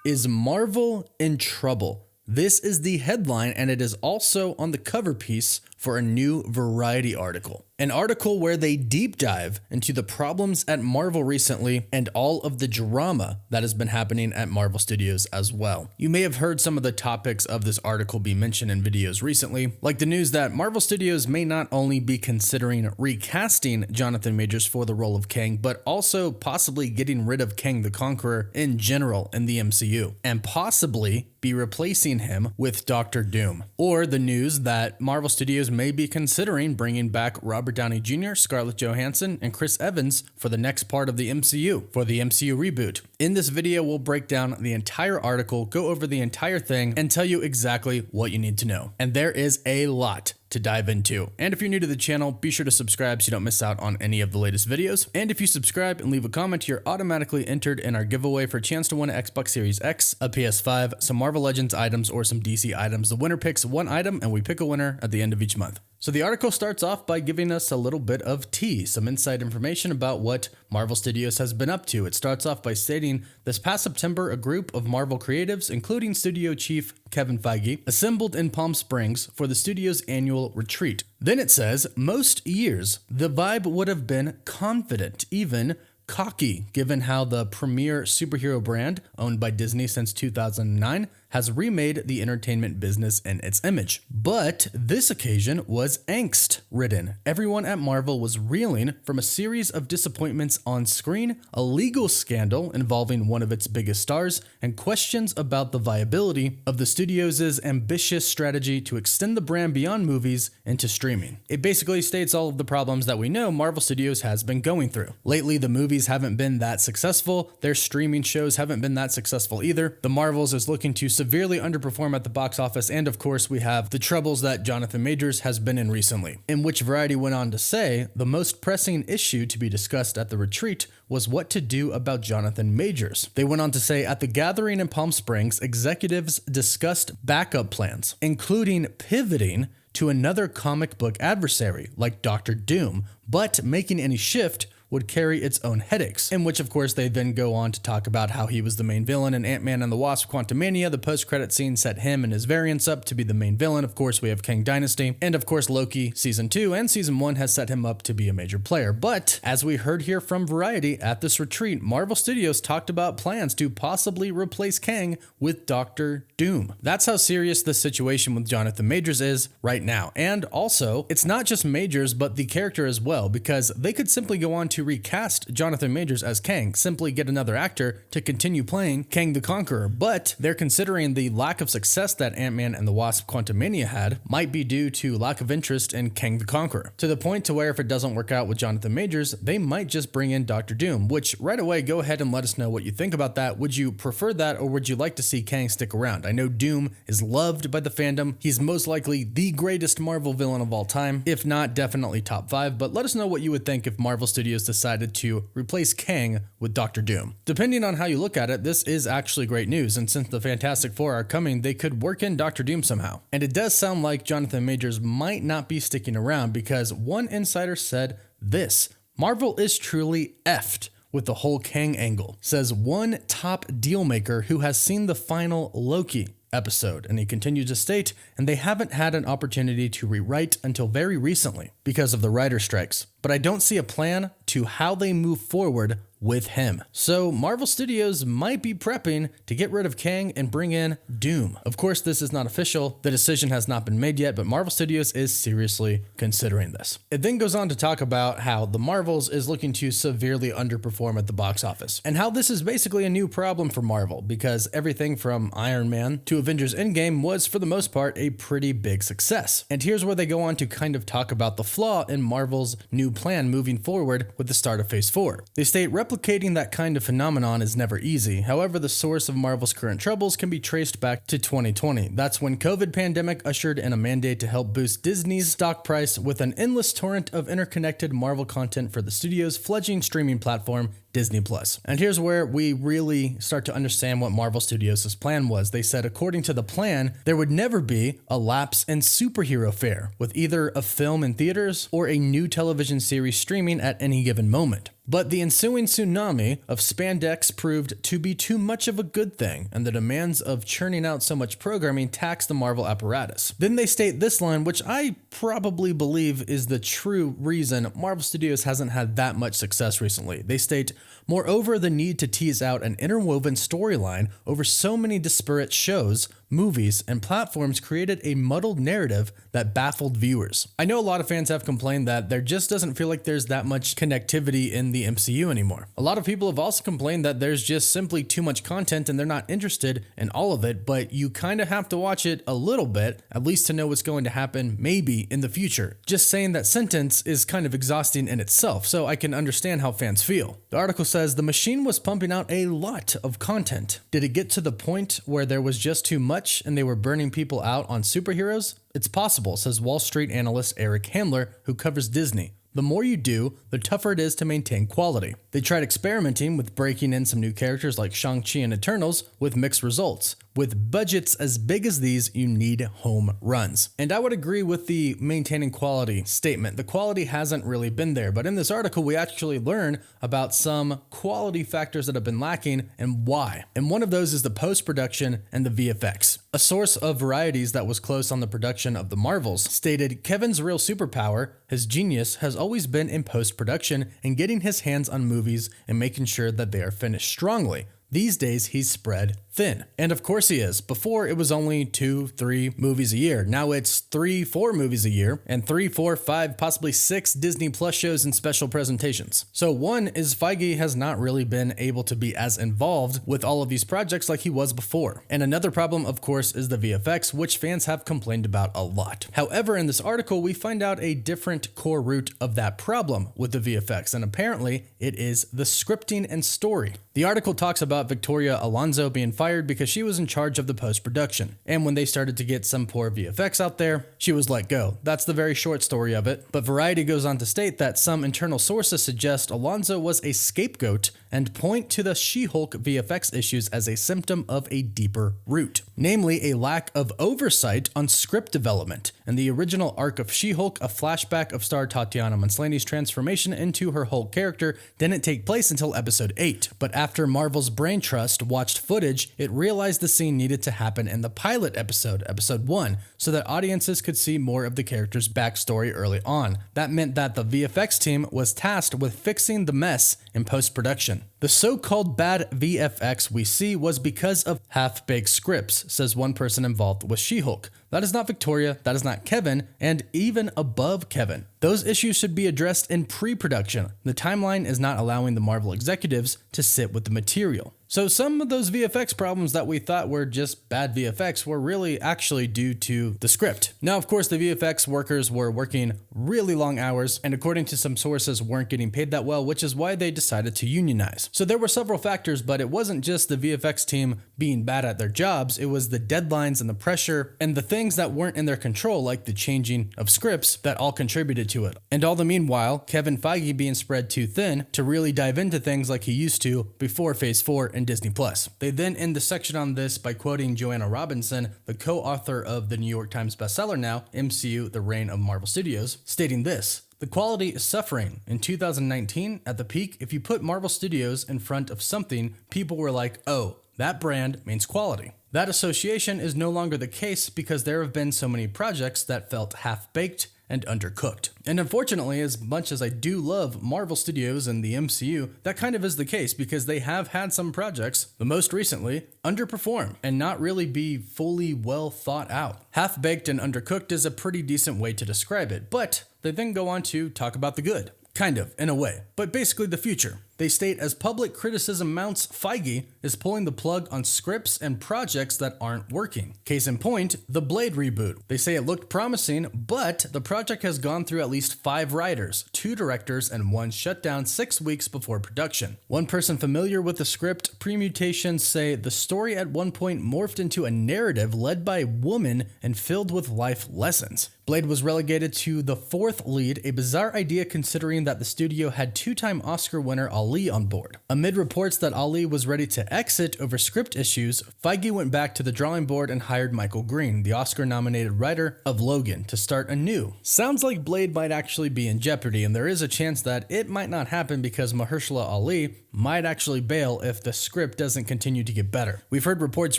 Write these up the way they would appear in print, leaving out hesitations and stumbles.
Is Marvel in trouble? This is the headline, and it is also on the cover piece for a new Variety article. An article where they deep dive into the problems at Marvel recently and all of the drama that has been happening at Marvel Studios as well. You may have heard some of the topics of this article be mentioned in videos recently, like the news that Marvel Studios may not only be considering recasting Jonathan Majors for the role of Kang, but also possibly getting rid of Kang the Conqueror in general in the MCU, and possibly be replacing him with Doctor Doom. Or the news that Marvel Studios may be considering bringing back Robert Downey Jr., Scarlett Johansson, and Chris Evans for the next part of the MCU, for the MCU reboot. In this video, we'll break down the entire article, go over the entire thing, and tell you exactly what you need to know. And there is a lot to dive into. And if you're new to the channel, be sure to subscribe so you don't miss out on any of the latest videos. And if you subscribe and leave a comment, you're automatically entered in our giveaway for a chance to win an Xbox Series X, a PS5, some Marvel Legends items, or some DC items. The winner picks one item, and we pick a winner at the end of each month. So the article starts off by giving us a little bit of tea, some inside information about what Marvel Studios has been up to. It starts off by stating, this past September, a group of Marvel creatives, including studio chief Kevin Feige, assembled in Palm Springs for the studio's annual retreat. Then it says, most years, the vibe would have been confident, even cocky, given how the premier superhero brand, owned by Disney since 2009, has remade the entertainment business in its image. But this occasion was angst-ridden. Everyone at Marvel was reeling from a series of disappointments on screen, a legal scandal involving one of its biggest stars, and questions about the viability of the studio's ambitious strategy to extend the brand beyond movies into streaming. It basically states all of the problems that we know Marvel Studios has been going through. Lately, the movies haven't been that successful, their streaming shows haven't been that successful either. The Marvels is looking to severely underperform at the box office, and of course we have the troubles that Jonathan Majors has been in recently, in which Variety went on to say the most pressing issue to be discussed at the retreat was what to do about Jonathan Majors. They went on to say, at the gathering in Palm Springs, executives discussed backup plans, including pivoting to another comic book adversary like Doctor Doom, but making any shift would carry its own headaches, in which of course they then go on to talk about how he was the main villain in Ant-Man and the Wasp Quantumania. The post-credit scene set him and his variants up to be the main villain. Of course, we have Kang Dynasty, and of course Loki Season 2 and Season 1 has set him up to be a major player. But as we heard here from Variety, at this retreat, Marvel Studios talked about plans to possibly replace Kang with Doctor Doom. That's how serious the situation with Jonathan Majors is right now. And also, it's not just Majors, but the character as well, because they could simply go on to recast Jonathan Majors as Kang, simply get another actor to continue playing Kang the Conqueror. But they're considering the lack of success that Ant-Man and the Wasp Quantumania had might be due to lack of interest in Kang the Conqueror, to the point to where if it doesn't work out with Jonathan Majors, they might just bring in Doctor Doom, which right away, go ahead and let us know what you think about that. Would you prefer that, or would you like to see Kang stick around? I know Doom is loved by the fandom. He's most likely the greatest Marvel villain of all time, if not definitely top 5, but let us know what you would think if Marvel Studios decided to replace Kang with Doctor Doom. Depending on how you look at it, this is actually great news, and since the Fantastic Four are coming, they could work in Doctor Doom somehow. And it does sound like Jonathan Majors might not be sticking around, because one insider said this: Marvel is truly effed with the whole Kang angle, says one top deal maker who has seen the final Loki episode. And he continued to state, and they haven't had an opportunity to rewrite until very recently because of the writer strikes. But I don't see a plan to how they move forward with him. So Marvel Studios might be prepping to get rid of Kang and bring in Doom. Of course, this is not official. The decision has not been made yet, but Marvel Studios is seriously considering this. It then goes on to talk about how the Marvels is looking to severely underperform at the box office, and how this is basically a new problem for Marvel, because everything from Iron Man to Avengers Endgame was, for the most part, a pretty big success. And here's where they go on to kind of talk about the flaw in Marvel's new plan moving forward with the start of Phase 4. They state, replicating that kind of phenomenon is never easy. However, the source of Marvel's current troubles can be traced back to 2020. That's when COVID pandemic ushered in a mandate to help boost Disney's stock price with an endless torrent of interconnected Marvel content for the studio's fledgling streaming platform, Disney Plus. And here's where we really start to understand what Marvel Studios' plan was. They said, according to the plan, there would never be a lapse in superhero fare, with either a film in theaters or a new television series streaming at any given moment. But the ensuing tsunami of spandex proved to be too much of a good thing, and the demands of churning out so much programming taxed the Marvel apparatus. Then they state this line, which I probably believe is the true reason Marvel Studios hasn't had that much success recently. They state, moreover, the need to tease out an interwoven storyline over so many disparate shows, movies, and platforms created a muddled narrative that baffled viewers. I know a lot of fans have complained that there just doesn't feel like there's that much connectivity in the MCU anymore. A lot of people have also complained that there's just simply too much content and they're not interested in all of it, but you kind of have to watch it a little bit, at least to know what's going to happen maybe in the future. Just saying that sentence is kind of exhausting in itself, so I can understand how fans feel. The article says the machine was pumping out a lot of content. Did it get to the point where there was just too much and they were burning people out on superheroes? It's possible, says Wall Street analyst Eric Handler, who covers Disney. The more you do, the tougher it is to maintain quality. They tried experimenting with breaking in some new characters like Shang-Chi and Eternals with mixed results. With budgets as big as these, you need home runs. And I would agree with the maintaining quality statement. The quality hasn't really been there, but in this article, we actually learn about some quality factors that have been lacking and why. And one of those is the post-production and the VFX. A source of Varieties that was close on the production of the Marvels stated, Kevin's real superpower, his genius, has always been in post-production and getting his hands on movies and making sure that they are finished strongly. These days, he's spread thin. And of course he is. Before, it was only 2-3 movies a year. Now it's 3-4 movies a year and 3-4-5, possibly 6 Disney Plus shows and special presentations. So one is Feige has not really been able to be as involved with all of these projects like he was before. And another problem, of course, is the VFX, which fans have complained about a lot. However, in this article, we find out a different core root of that problem with the VFX, and apparently it is the scripting and story. The article talks about Victoria Alonso being fired because she was in charge of the post-production. And when they started to get some poor VFX out there, she was let go. That's the very short story of it. But Variety goes on to state that some internal sources suggest Alonso was a scapegoat and point to the She-Hulk VFX issues as a symptom of a deeper root, namely a lack of oversight on script development. In the original arc of She-Hulk, a flashback of star Tatiana Maslany's transformation into her Hulk character didn't take place until episode 8. But after Marvel's Brain Trust watched footage, it realized the scene needed to happen in the pilot episode, episode 1, so that audiences could see more of the character's backstory early on. That meant that the VFX team was tasked with fixing the mess in post-production. The so-called bad VFX we see was because of half-baked scripts, says one person involved with She-Hulk. That is not Victoria, that is not Kevin, and even above Kevin. Those issues should be addressed in pre-production. The timeline is not allowing the Marvel executives to sit with the material. So some of those VFX problems that we thought were just bad VFX were really actually due to the script. Now, of course, the VFX workers were working really long hours, and according to some sources, weren't getting paid that well, which is why they decided to unionize. So there were several factors, but it wasn't just the VFX team being bad at their jobs, it was the deadlines and the pressure and the things that weren't in their control, like the changing of scripts, that all contributed to it. And all the meanwhile, Kevin Feige being spread too thin to really dive into things like he used to before Phase 4 and Disney Plus. They then end the section on this by quoting Joanna Robinson, the co-author of the New York Times bestseller now, MCU: The Reign of Marvel Studios, stating this: the quality is suffering. In 2019, at the peak, if you put Marvel Studios in front of something, people were like, oh, that brand means quality. That association is no longer the case because there have been so many projects that felt half-baked and undercooked. And unfortunately, as much as I do love Marvel Studios and the MCU, that kind of is the case because they have had some projects, the most recently, underperform and not really be fully well thought out. Half-baked and undercooked is a pretty decent way to describe it, but they then go on to talk about the good. Kind of, in a way, but basically the future. They state as public criticism mounts, Feige is pulling the plug on scripts and projects that aren't working. Case in point, the Blade reboot. They say it looked promising, but the project has gone through at least 5 writers, 2 directors, and 1 shutdown 6 weeks before production. One person familiar with the script permutations say the story at one point morphed into a narrative led by a woman and filled with life lessons. Blade was relegated to the 4th lead, a bizarre idea considering that the studio had 2-time Oscar winner Ali on board. Amid reports that Ali was ready to exit over script issues, Feige went back to the drawing board and hired Michael Green, the Oscar-nominated writer of Logan, to start anew. Sounds like Blade might actually be in jeopardy, and there is a chance that it might not happen because Mahershala Ali might actually bail if the script doesn't continue to get better. We've heard reports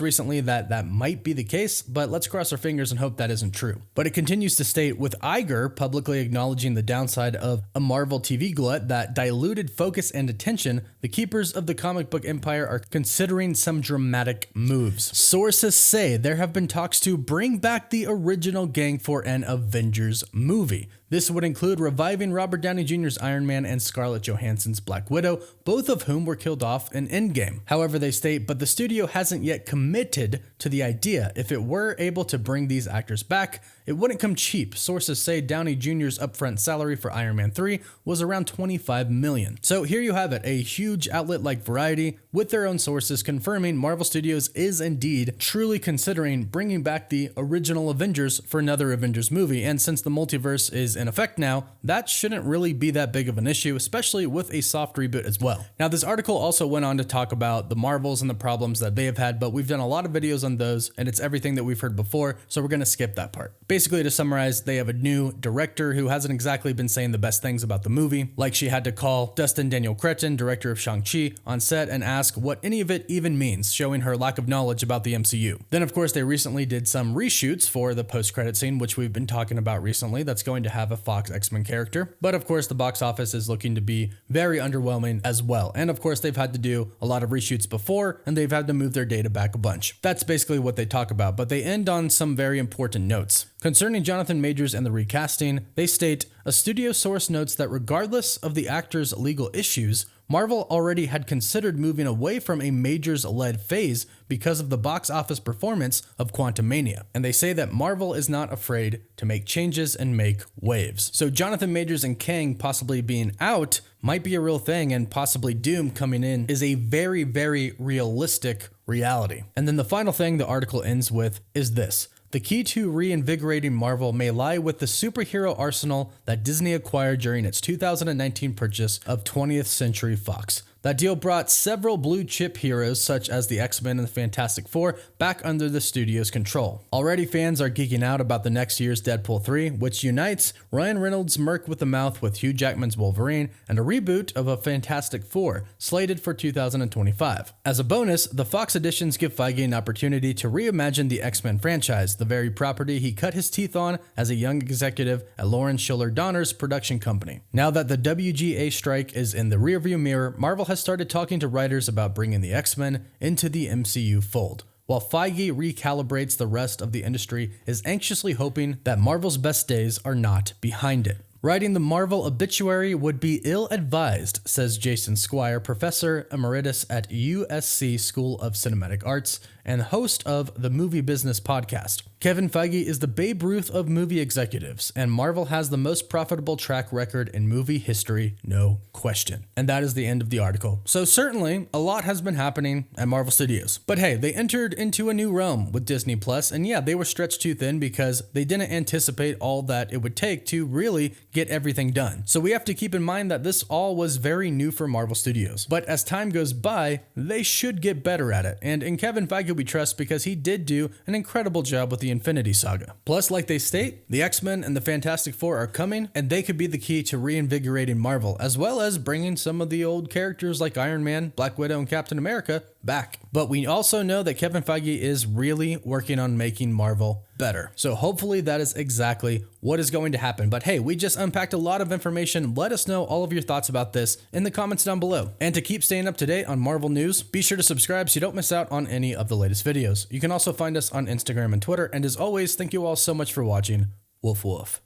recently that that might be the case, but let's cross our fingers and hope that isn't true. But it continues to state, with Iger publicly acknowledging the downside of a Marvel TV glut that diluted focus and attention, the keepers of the comic book empire are considering some dramatic moves. Sources say there have been talks to bring back the original gang for an Avengers movie. This would include reviving Robert Downey Jr.'s Iron Man and Scarlett Johansson's Black Widow, both of whom were killed off in Endgame. However, they state, but the studio hasn't yet committed to the idea. If it were able to bring these actors back, it wouldn't come cheap. Sources say Downey Jr.'s upfront salary for Iron Man 3 was around $25 million. So here you have it, a huge outlet like Variety with their own sources confirming Marvel Studios is indeed truly considering bringing back the original Avengers for another Avengers movie. And since the multiverse is in effect now, that shouldn't really be that big of an issue, especially with a soft reboot as well. Now, this article also went on to talk about the Marvels and the problems that they have had, but we've done a lot of videos on those, and it's everything that we've heard before, so we're going to skip that part. Basically, to summarize, they have a new director who hasn't exactly been saying the best things about the movie, like she had to call Dustin Daniel Cretton, director of Shang-Chi, on set and ask what any of it even means, showing her lack of knowledge about the MCU. Then, of course, they recently did some reshoots for the post-credit scene, which we've been talking about recently, that's going to have a Fox X-Men character. But of course, the box office is looking to be very underwhelming as well. And of course, they've had to do a lot of reshoots before, and they've had to move their data back a bunch. That's basically what they talk about, but they end on some very important notes. Concerning Jonathan Majors and the recasting, they state, a studio source notes that regardless of the actor's legal issues, Marvel already had considered moving away from a Majors-led phase because of the box office performance of Quantumania. And they say that Marvel is not afraid to make changes and make waves. So Jonathan Majors and Kang possibly being out might be a real thing, and possibly Doom coming in is a very, very realistic reality. And then the final thing the article ends with is this. The key to reinvigorating Marvel may lie with the superhero arsenal that Disney acquired during its 2019 purchase of 20th Century Fox. That deal brought several blue-chip heroes such as the X-Men and the Fantastic Four back under the studio's control. Already fans are geeking out about the next year's Deadpool 3, which unites Ryan Reynolds' Merc with the Mouth with Hugh Jackman's Wolverine and a reboot of a Fantastic Four slated for 2025. As a bonus, the Fox editions give Feige an opportunity to reimagine the X-Men franchise, the very property he cut his teeth on as a young executive at Lauren Schiller Donner's production company. Now that the WGA strike is in the rearview mirror, Marvel has started talking to writers about bringing the X-Men into the MCU fold, while Feige recalibrates the rest of the industry is anxiously hoping that Marvel's best days are not behind it. Writing the Marvel obituary would be ill-advised, says Jason Squire, professor emeritus at USC School of Cinematic Arts and host of the Movie Business podcast. Kevin Feige is the Babe Ruth of movie executives, and Marvel has the most profitable track record in movie history, no question. And that is the end of the article. So certainly, a lot has been happening at Marvel Studios. But hey, they entered into a new realm with Disney Plus, and yeah, they were stretched too thin because they didn't anticipate all that it would take to really get everything done. So we have to keep in mind that this all was very new for Marvel Studios. But as time goes by, they should get better at it. And in Kevin Feige we trust because he did do an incredible job with the Infinity Saga. Plus, like they state, the X-Men and the Fantastic Four are coming, and they could be the key to reinvigorating Marvel, as well as bringing some of the old characters like Iron Man, Black Widow, and Captain America back. But we also know that Kevin Feige is really working on making Marvel better. So hopefully that is exactly what is going to happen. But hey, we just unpacked a lot of information. Let us know all of your thoughts about this in the comments down below. And to keep staying up to date on Marvel news, be sure to subscribe so you don't miss out on any of the latest videos. You can also find us on Instagram and Twitter. And as always, thank you all so much for watching. Woof woof.